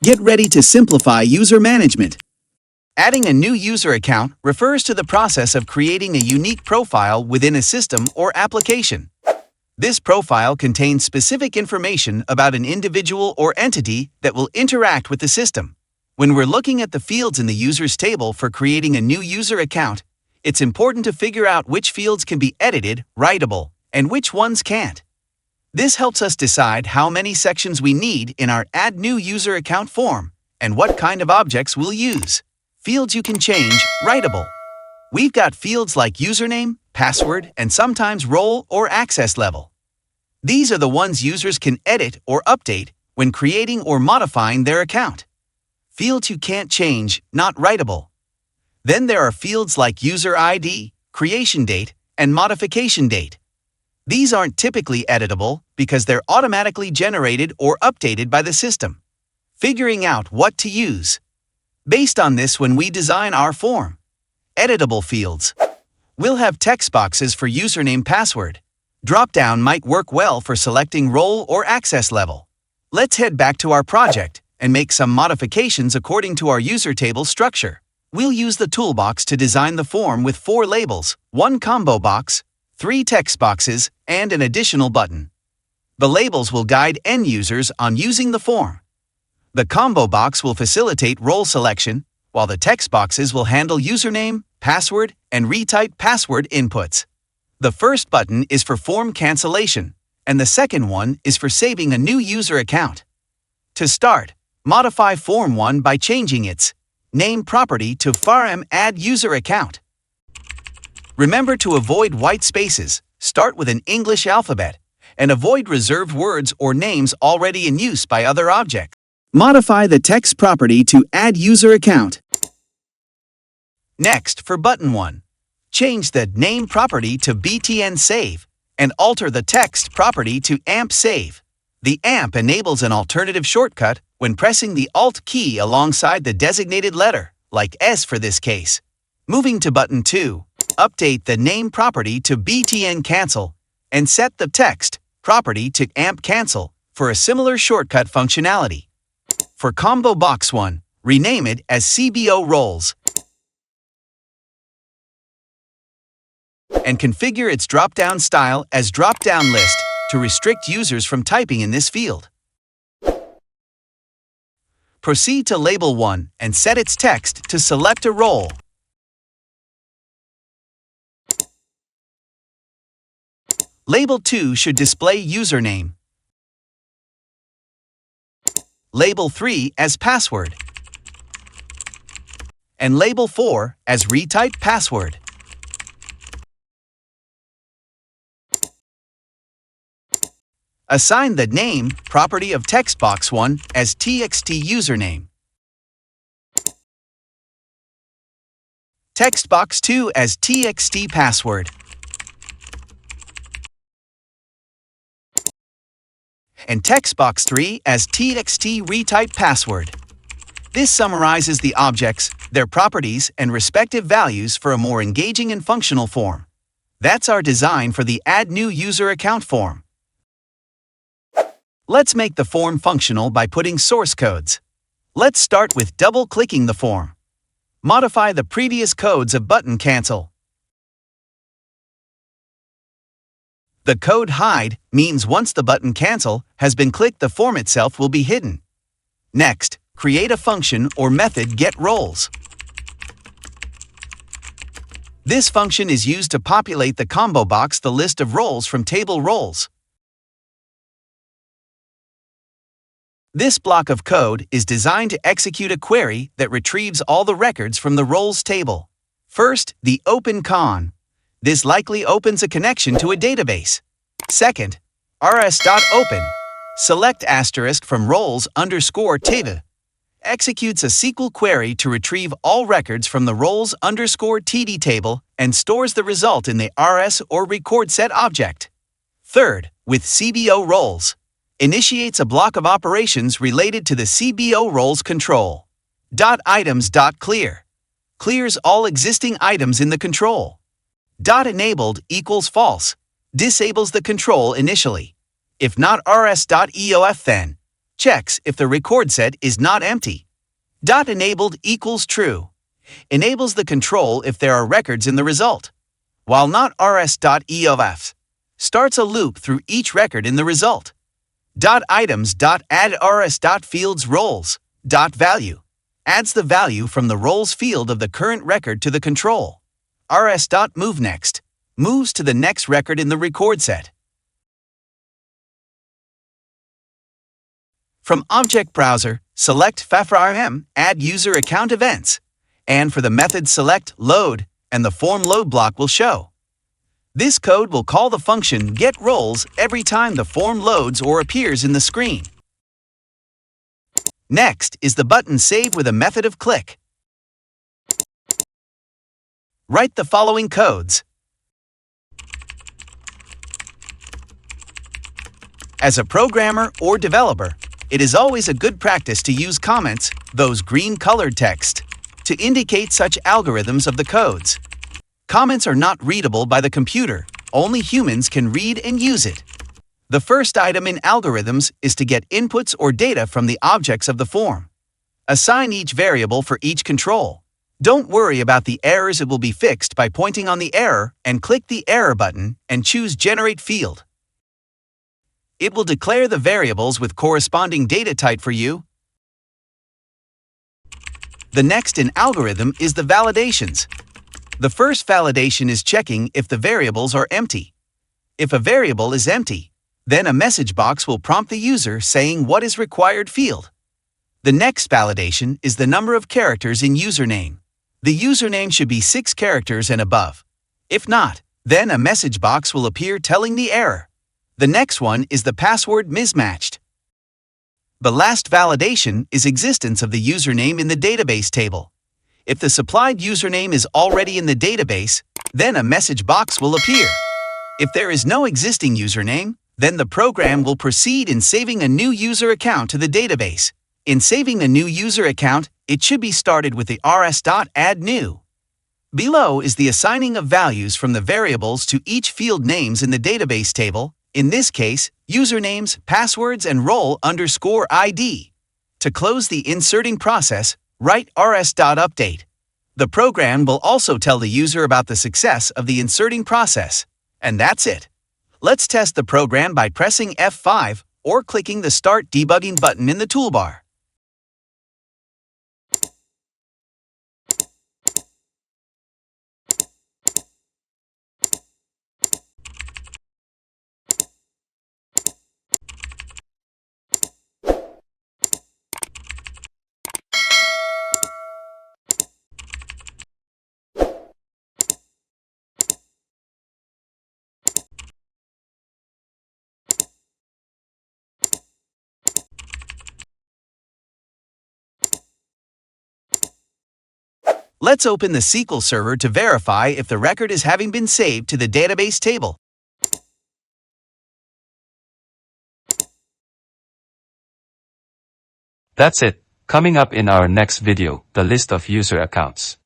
Get ready to simplify user management. Adding a new user account refers to the process of creating a unique profile within a system or application. This profile contains specific information about an individual or entity that will interact with the system. When we're looking at the fields in the users table for creating a new user account, it's important to figure out which fields can be edited, writable, and which ones can't. This helps us decide how many sections we need in our Add New User Account form and what kind of objects we'll use. Fields you can change, writable. We've got fields like username, password, and sometimes role or access level. These are the ones users can edit or update when creating or modifying their account. Fields you can't change, not writable. Then there are fields like user ID, creation date, and modification date. These aren't typically editable because they're automatically generated or updated by the system. Figuring out what to use. Based on this when we design our form. Editable fields. We'll have text boxes for username password. Drop-down might work well for selecting role or access level. Let's head back to our project and make some modifications according to our user table structure. We'll use the toolbox to design the form with 4 labels, 1 combo box, 3 text boxes, and an additional button. The labels will guide end users on using the form. The combo box will facilitate role selection, while the text boxes will handle username, password, and retype password inputs. The first button is for form cancellation, and the second one is for saving a new user account. To start, modify Form 1 by changing its name property to Form Add User Account. Remember to avoid white spaces, start with an English alphabet, and avoid reserved words or names already in use by other objects. Modify the text property to Add User Account. Next, for button 1, change the name property to btn save and alter the text property to amp save. The amp enables an alternative shortcut when pressing the Alt key alongside the designated letter, like S for this case. Moving to button 2, update the name property to btn cancel and set the text property to amp cancel for a similar shortcut functionality. For combo box 1, rename it as CBO roles and configure its drop-down style as drop-down list to restrict users from typing in this field. Proceed to label 1 and set its text to select a role. Label 2 should display username. Label 3 as password. And label 4 as retype password. Assign the name property of text box 1 as txt username. Text box 2 as txt password. And text box 3 as txt retype password. This summarizes the objects, their properties, and respective values for a more engaging and functional form. That's our design for the Add New User Account form. Let's make the form functional by putting source codes. Let's start with double-clicking the form. Modify the previous codes of button cancel. The code hide means once the button cancel has been clicked, the form itself will be hidden. Next, create a function or method getRoles. This function is used to populate the combo box the list of roles from table roles. This block of code is designed to execute a query that retrieves all the records from the roles table. First, the open con. This likely opens a connection to a database. Second, rs.open. Select asterisk from roles_table. Executes a SQL query to retrieve all records from the roles_td table and stores the result in the rs or record set object. Third, with CBO roles. Initiates a block of operations related to the CBO roles control. .items.clear. Clears all existing items in the control. .enabled equals false. Disables the control initially. If not rs.eof then checks if the record set is not empty. .enabled equals true. Enables the control if there are records in the result, while not rs.eof. Starts a loop through each record in the result. .items.add rs.fields roles. .value. Adds the value from the roles field of the current record to the control. rs.moveNext. Moves to the next record in the record set. From Object Browser, select FFRM, add user account events, and for the method select load, and the form load block will show. This code will call the function getRoles every time the form loads or appears in the screen. Next is the button Save with a method of click. Write the following codes. As a programmer or developer, it is always a good practice to use comments, those green-colored text, to indicate such algorithms of the codes. Comments are not readable by the computer, only humans can read and use it. The first item in algorithms is to get inputs or data from the objects of the form. Assign each variable for each control. Don't worry about the errors, it will be fixed by pointing on the error and click the error button and choose Generate Field. It will declare the variables with corresponding data type for you. The next in algorithm is the validations. The first validation is checking if the variables are empty. If a variable is empty, then a message box will prompt the user saying what is required field. The next validation is the number of characters in username. The username should be 6 characters and above. If not, then a message box will appear telling the error. The next one is the password mismatched. The last validation is existence of the username in the database table. If the supplied username is already in the database, then a message box will appear. If there is no existing username, then the program will proceed in saving a new user account to the database. In saving a new user account, it should be started with the rs.addNew. Below is the assigning of values from the variables to each field names in the database table, in this case, usernames, passwords, and role_ID. To close the inserting process, write rs.update. The program will also tell the user about the success of the inserting process. And that's it. Let's test the program by pressing F5 or clicking the Start Debugging button in the toolbar. Let's open the SQL Server to verify if the record is having been saved to the database table. That's it. Coming up in our next video, the list of user accounts.